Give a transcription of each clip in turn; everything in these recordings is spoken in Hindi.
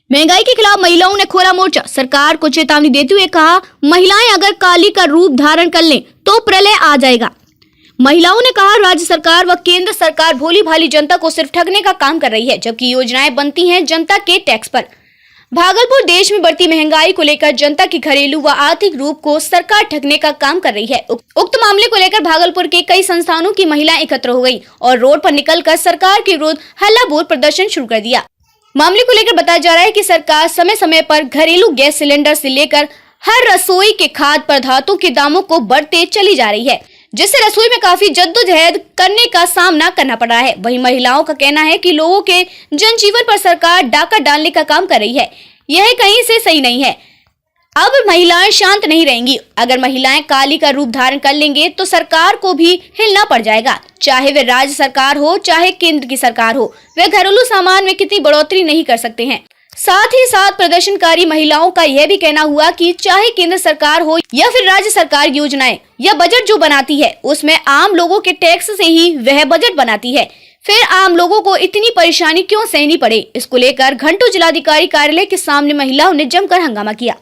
महंगाई के खिलाफ महिलाओं ने खोला मोर्चा। सरकार को चेतावनी देते हुए कहा, महिलाएं अगर काली का रूप धारण कर लें तो प्रलय आ जाएगा। महिलाओं ने कहा, राज्य सरकार व केंद्र सरकार भोली भाली जनता को सिर्फ ठगने का काम कर रही है, जबकि योजनाएं बनती हैं जनता के टैक्स पर। भागलपुर देश में बढ़ती महंगाई को लेकर जनता की घरेलू व आर्थिक रूप को सरकार ठगने का काम कर रही है। उक्त मामले को लेकर भागलपुर के कई संस्थानों की महिलाएं एकत्र हो गई और रोड पर निकलकर सरकार के विरुद्ध हल्ला बोल प्रदर्शन शुरू कर दिया। मामले को लेकर बताया जा रहा है कि सरकार समय समय पर घरेलू गैस सिलेंडर से लेकर हर रसोई के खाद्य पदार्थों के दामों को बढ़ते चली जा रही है, जिससे रसोई में काफी जद्दोजहद करने का सामना करना पड़ रहा है। वहीं महिलाओं का कहना है कि लोगों के जनजीवन पर सरकार डाका डालने का काम कर रही है। यह कहीं से सही नहीं है। अब महिलाएं शांत नहीं रहेंगी। अगर महिलाएं काली का रूप धारण कर लेंगे तो सरकार को भी हिलना पड़ जाएगा। चाहे वे राज्य सरकार हो चाहे केंद्र की सरकार हो, वे घरेलू सामान में कितनी बढ़ोतरी नहीं कर सकते हैं। साथ ही साथ प्रदर्शनकारी महिलाओं का यह भी कहना हुआ कि चाहे केंद्र सरकार हो या फिर राज्य सरकार, योजनाएं या बजट जो बनाती है उसमें आम लोगों के टैक्स से ही वह बजट बनाती है, फिर आम लोगों को इतनी परेशानी क्यों सहनी पड़े। इसको लेकर घंटों जिलाधिकारी कार्यालय के सामने महिलाओं ने जमकर हंगामा किया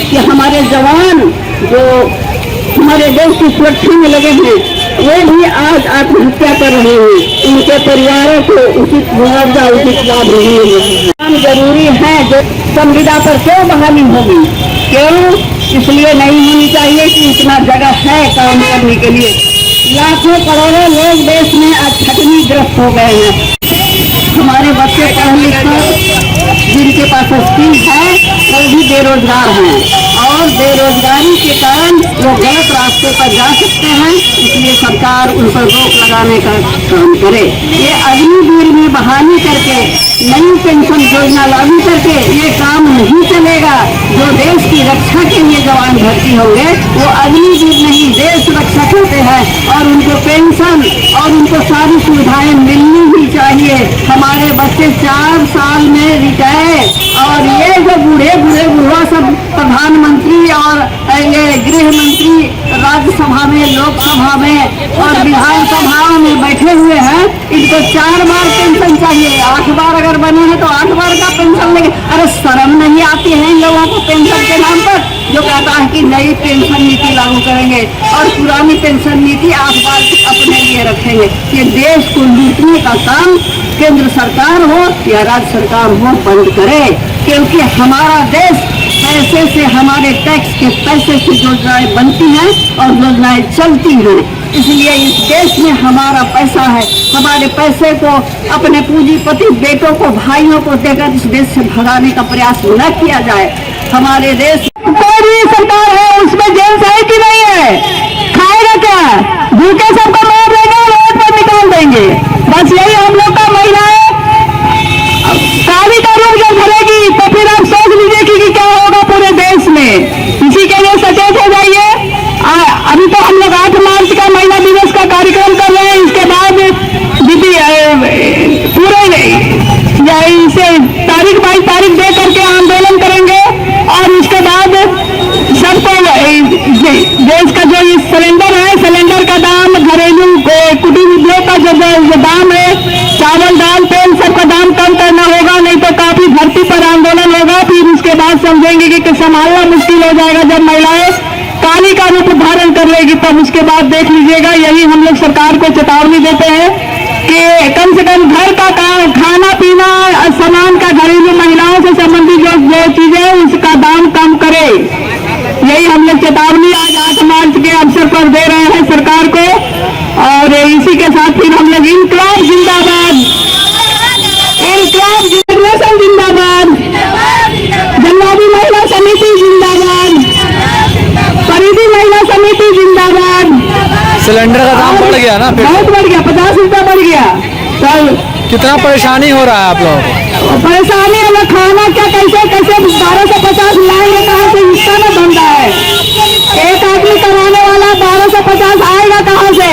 कि हमारे जवान जो हमारे देश की सुरक्षा में लगे हैं वे भी आज आत्महत्या कर रहे हैं। उनके परिवारों को उचित मुआवजा, उचित लाभ नहीं मिल जरूरी है। जो संविदा पर क्यों बहाली होगी, क्यों? इसलिए नहीं होनी चाहिए कि इतना जगह है काम करने के लिए। लाखों करोड़ों लोग देश में आज ठगनी ग्रस्त हो गए हैं। हमारे बच्चे पढ़ लिखकर जिनके पास स्किल है वो भी बेरोजगार हैं और बेरोजगारी के कारण वो गलत रास्ते पर जा सकते हैं। इसलिए सरकार उन पर रोक लगाने का काम करे। ये अग्निवीर में बहाली करके नई पेंशन योजना लागू करके ये काम नहीं चलेगा। जो देश की रक्षा के लिए जवान भर्ती होंगे वो अग्निवीर नहीं, देश रक्षा करते हैं और उनको पेंशन और उनको सारी सुविधाएं मिलनी ही चाहिए। हमारे बच्चे 4 साल में रिटायर और ये जो बुढ़ा सब प्रधानमंत्री और गृह मंत्री राज्यसभा में, लोकसभा में और विधानसभा में बैठे हुए हैं, इनको 4 बार पेंशन चाहिए। 8 बार अगर बने हैं तो 8 बार का पेंशन लेंगे। अरे शर्म नहीं आती है इन लोगों को पेंशन के नाम पर? जो कहता है कि नई पेंशन नीति लागू करेंगे और पुरानी पेंशन नीति 8 बार अपने लिए रखेंगे। ये देश को लूटने का काम केंद्र सरकार हो या राज्य सरकार हो बंद करे, क्योंकि हमारा देश पैसे से, हमारे टैक्स के पैसे से योजनाएं बनती हैं और योजनाएं चलती हैं। इसलिए इस देश में हमारा पैसा है। हमारे पैसे को अपने पूंजीपति बेटों को, भाइयों को देकर इस देश से भगाने का प्रयास न किया जाए। हमारे देश कोई सरकार है उसमें जेल है कि नहीं है? खाएगा क्या? भूखे सबको मार देंगे, रोड पर निकाल देंगे। बस यही हम लोग का महिलाएं काली का रूप जब धरेगी तो फिर आप सोच लीजिए कि क्या होगा पूरे देश में। इसी के लिए सचेत हो जाइए। अभी तो हम लोग 8 मार्च का महिला दिवस का कार्यक्रम कर रहे हैं। इसके बाद दीदी पूरे इसे तारीख 22 तारीख दे करके आंदोलन करेंगे और उसके बाद सबको देश का जो ये सिलेंडर है, सिलेंडर का दाम, घरेलू कुटीर उद्योग का जो दाम है, चावल दाल तेल सबका दाम कम करना होगा, नहीं तो काफी धरती पर आंदोलन होगा। फिर उसके बाद समझेंगे कि संभालना मुश्किल हो जाएगा। जब महिलाएं काली का रूप धारण कर लेगी तब उसके बाद देख लीजिएगा। यही हम लोग सरकार को चेतावनी देते हैं कि कम से कम घर का खाना पीना सामान का, घरेलू महिलाओं से संबंधित जो चीजें हैं उसका दाम कम करे। यही हम लोग चेतावनी आज 8 मार्च के अवसर पर दे रहे हैं सरकार को। और इसी के साथ फिर हम लोग इनकलाब जिंदाबाद, इनकलाब जिंदाबाद, जनवादी महिला समिति जिंदाबाद, परिधि महिला समिति जिंदाबाद। सिलेंडर का दाम बढ़ गया ना, बहुत बढ़ गया, 50 रुपया बढ़ गया। कल कितना परेशानी हो रहा है आप लोग? परेशानी है, खाना क्या कैसे 1250 लाएंगे कहाँ से? इसका ना धंधा है। एक आदमी कमाने वाला 1250 आएगा कहाँ से?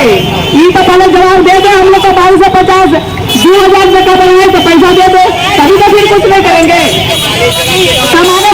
ये तो पहले जवाब दे दे। हम लोग को 1250 2000 रुपये का बनाए तो पैसा दे दो, तभी तो फिर कुछ नहीं करेंगे। कमाने